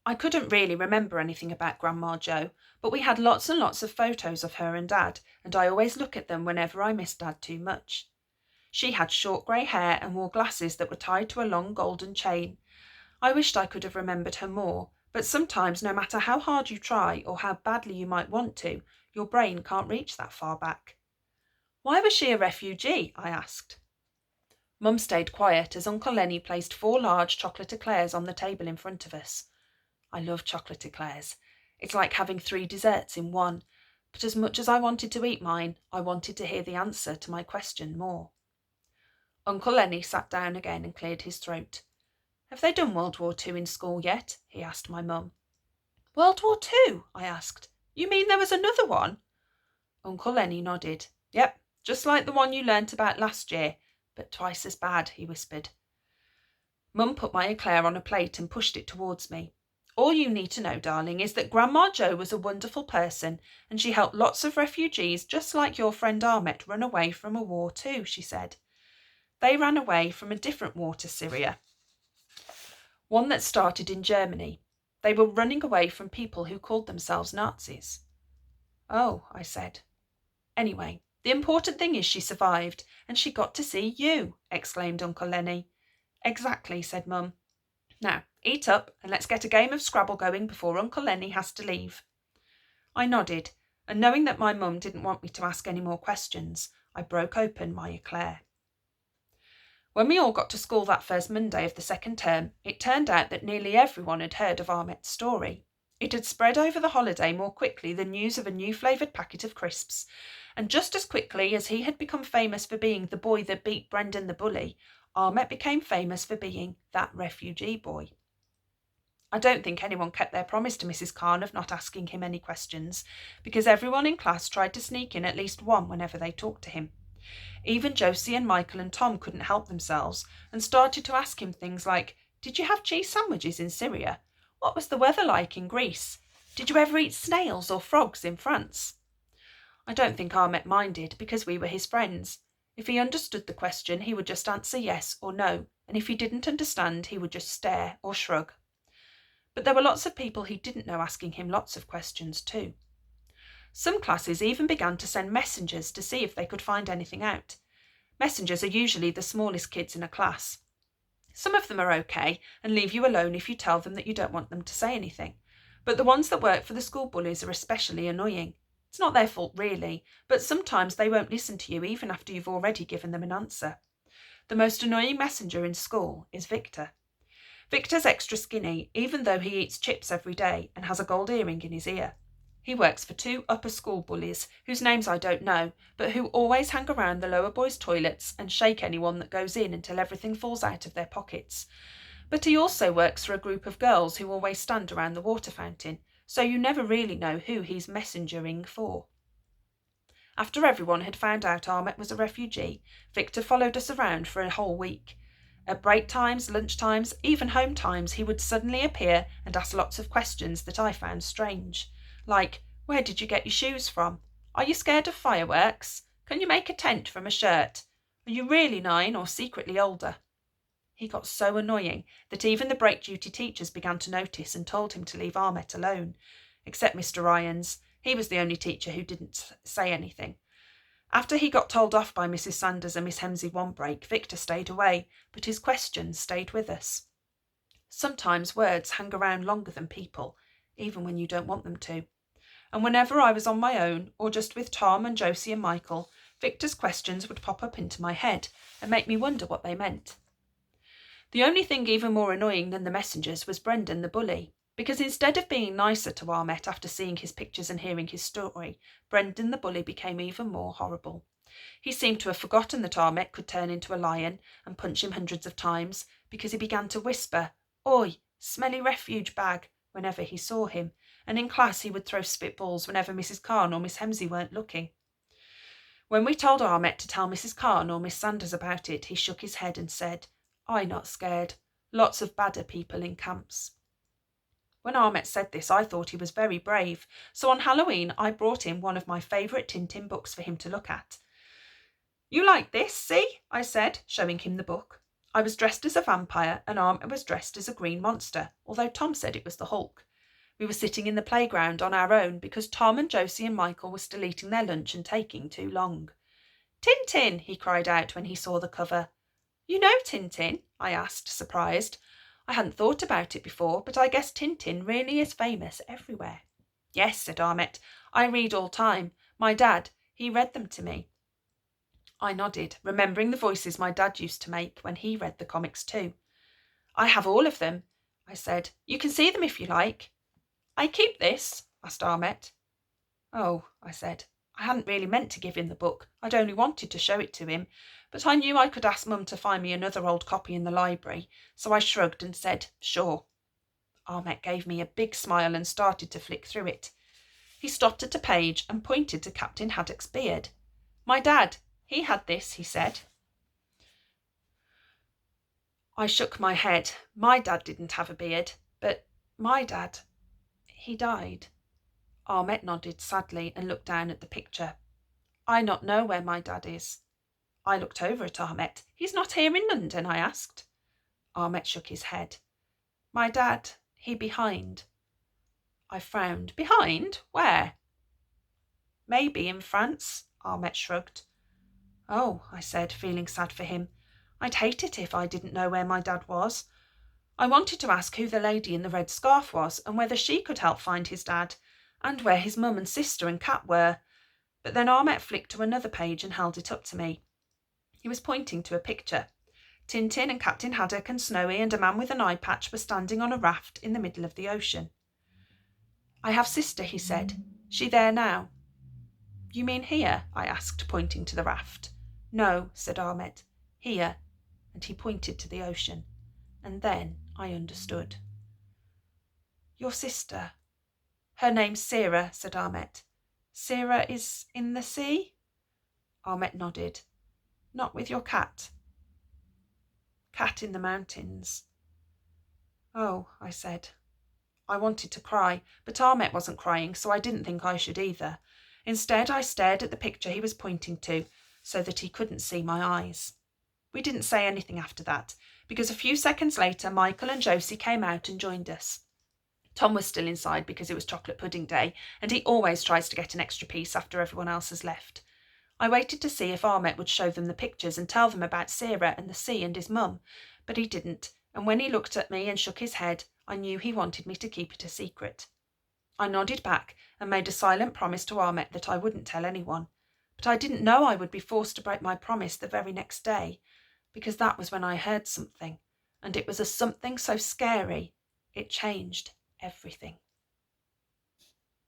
I couldn't really remember anything about Grandma Jo, but we had lots and lots of photos of her and Dad, and I always look at them whenever I miss Dad too much. She had short grey hair and wore glasses that were tied to a long golden chain. I wished I could have remembered her more, but sometimes, no matter how hard you try or how badly you might want to, your brain can't reach that far back. Why was she a refugee? I asked. Mum stayed quiet as Uncle Lenny placed 4 large chocolate eclairs on the table in front of us. I love chocolate eclairs. It's like having 3 desserts in one, but as much as I wanted to eat mine, I wanted to hear the answer to my question more. Uncle Lenny sat down again and cleared his throat. Have they done World War II in school yet? He asked my mum. World War II? I asked. You mean there was another one? Uncle Lenny nodded. Yep, just like the one you learnt about last year, but twice as bad, he whispered. Mum put my eclair on a plate and pushed it towards me. All you need to know, darling, is that Grandma Jo was a wonderful person, and she helped lots of refugees just like your friend Ahmet run away from a war too, she said. They ran away from a different war to Syria, one that started in Germany. They were running away from people who called themselves Nazis. Oh, I said. Anyway, the important thing is she survived, and she got to see you, exclaimed Uncle Lenny. Exactly, said Mum. Now, eat up, and let's get a game of Scrabble going before Uncle Lenny has to leave. I nodded, and knowing that my mum didn't want me to ask any more questions, I broke open my eclair. When we all got to school that first Monday of the second term, it turned out that nearly everyone had heard of Ahmet's story. It had spread over the holiday more quickly than news of a new flavoured packet of crisps, and just as quickly as he had become famous for being the boy that beat Brendan the bully, Ahmet became famous for being that refugee boy. I don't think anyone kept their promise to Mrs. Khan of not asking him any questions, because everyone in class tried to sneak in at least one whenever they talked to him. Even Josie and Michael and Tom couldn't help themselves and started to ask him things like, did you have cheese sandwiches in Syria? What was the weather like in Greece? Did you ever eat snails or frogs in France? I don't think Ahmet minded because we were his friends. If he understood the question, he would just answer yes or no, and if he didn't understand, he would just stare or shrug. But there were lots of people he didn't know asking him lots of questions too. Some classes even began to send messengers to see if they could find anything out. Messengers are usually the smallest kids in a class. Some of them are okay and leave you alone if you tell them that you don't want them to say anything. But the ones that work for the school bullies are especially annoying. It's not their fault really, but sometimes they won't listen to you even after you've already given them an answer. The most annoying messenger in school is Victor. Victor's extra skinny, even though he eats chips every day and has a gold earring in his ear. He works for 2 upper school bullies, whose names I don't know, but who always hang around the lower boys' toilets and shake anyone that goes in until everything falls out of their pockets. But he also works for a group of girls who always stand around the water fountain, so you never really know who he's messengering for. After everyone had found out Ahmet was a refugee, Victor followed us around for a whole week. At break times, lunch times, even home times, he would suddenly appear and ask lots of questions that I found strange. Like, where did you get your shoes from? Are you scared of fireworks? Can you make a tent from a shirt? Are you really 9 or secretly older? He got so annoying that even the break duty teachers began to notice and told him to leave Ahmet alone, except Mr. Ryans. He was the only teacher who didn't say anything. After he got told off by Mrs. Sanders and Miss Hemsey one break, Victor stayed away, but his questions stayed with us. Sometimes words hang around longer than people, even when you don't want them to. And whenever I was on my own, or just with Tom and Josie and Michael, Victor's questions would pop up into my head and make me wonder what they meant. The only thing even more annoying than the messengers was Brendan the bully, because instead of being nicer to Ahmet after seeing his pictures and hearing his story, Brendan the bully became even more horrible. He seemed to have forgotten that Ahmet could turn into a lion and punch him hundreds of times, because he began to whisper, "Oi, smelly refuge bag," whenever he saw him, and in class he would throw spitballs whenever Mrs. Khan or Miss Hemsey weren't looking. When we told Ahmet to tell Mrs. Khan or Miss Sanders about it, he shook his head and said, "I not scared. Lots of badder people in camps." When Ahmet said this, I thought he was very brave, so on Halloween I brought him one of my favourite Tintin books for him to look at. "You like this, see?" I said, showing him the book. I was dressed as a vampire and Ahmet was dressed as a green monster, although Tom said it was the Hulk. We were sitting in the playground on our own because Tom and Josie and Michael were still eating their lunch and taking too long. "Tintin!" he cried out when he saw the cover. "You know Tintin?" I asked, surprised. I hadn't thought about it before, but I guess Tintin really is famous everywhere. "Yes," said Ahmet. "I read all time. My dad, he read them to me." I nodded, remembering the voices my dad used to make when he read the comics too. "I have all of them," I said. "You can see them if you like." "I keep this?" asked Ahmet. "Oh," I said. I hadn't really meant to give him the book. I'd only wanted to show it to him, but I knew I could ask Mum to find me another old copy in the library, so I shrugged and said, "Sure." Ahmet gave me a big smile and started to flick through it. He stopped at a page and pointed to Captain Haddock's beard. "My dad, he had this," he said. I shook my head. My dad didn't have a beard, but my dad, he died. Ahmet nodded sadly and looked down at the picture. "I not know where my dad is." I looked over at Ahmet. "He's not here in London?" I asked. Ahmet shook his head. "My dad, he behind." I frowned. "Behind? Where?" "Maybe in France," Ahmet shrugged. "Oh," I said, feeling sad for him. I'd hate it if I didn't know where my dad was. I wanted to ask who the lady in the red scarf was and whether she could help find his dad, and where his mum and sister and cat were. But then Ahmet flicked to another page and held it up to me. He was pointing to a picture. Tintin and Captain Haddock and Snowy and a man with an eye patch were standing on a raft in the middle of the ocean. "I have sister," he said. "She there now?" "You mean here?" I asked, pointing to the raft. "No," said Ahmet. "Here," and he pointed to the ocean. And then I understood. "Your sister?" "Her name's Sira," said Ahmet. "Sira is in the sea?" Ahmet nodded. "Not with your cat?" "Cat in the mountains." "Oh," I said. I wanted to cry, but Ahmet wasn't crying, so I didn't think I should either. Instead, I stared at the picture he was pointing to, so that he couldn't see my eyes. We didn't say anything after that, because a few seconds later Michael and Josie came out and joined us. Tom was still inside because it was chocolate pudding day, and he always tries to get an extra piece after everyone else has left. I waited to see if Ahmet would show them the pictures and tell them about Sira and the sea and his mum, but he didn't, and when he looked at me and shook his head, I knew he wanted me to keep it a secret. I nodded back and made a silent promise to Ahmet that I wouldn't tell anyone, but I didn't know I would be forced to break my promise the very next day, because that was when I heard something, and it was a something so scary it changed everything.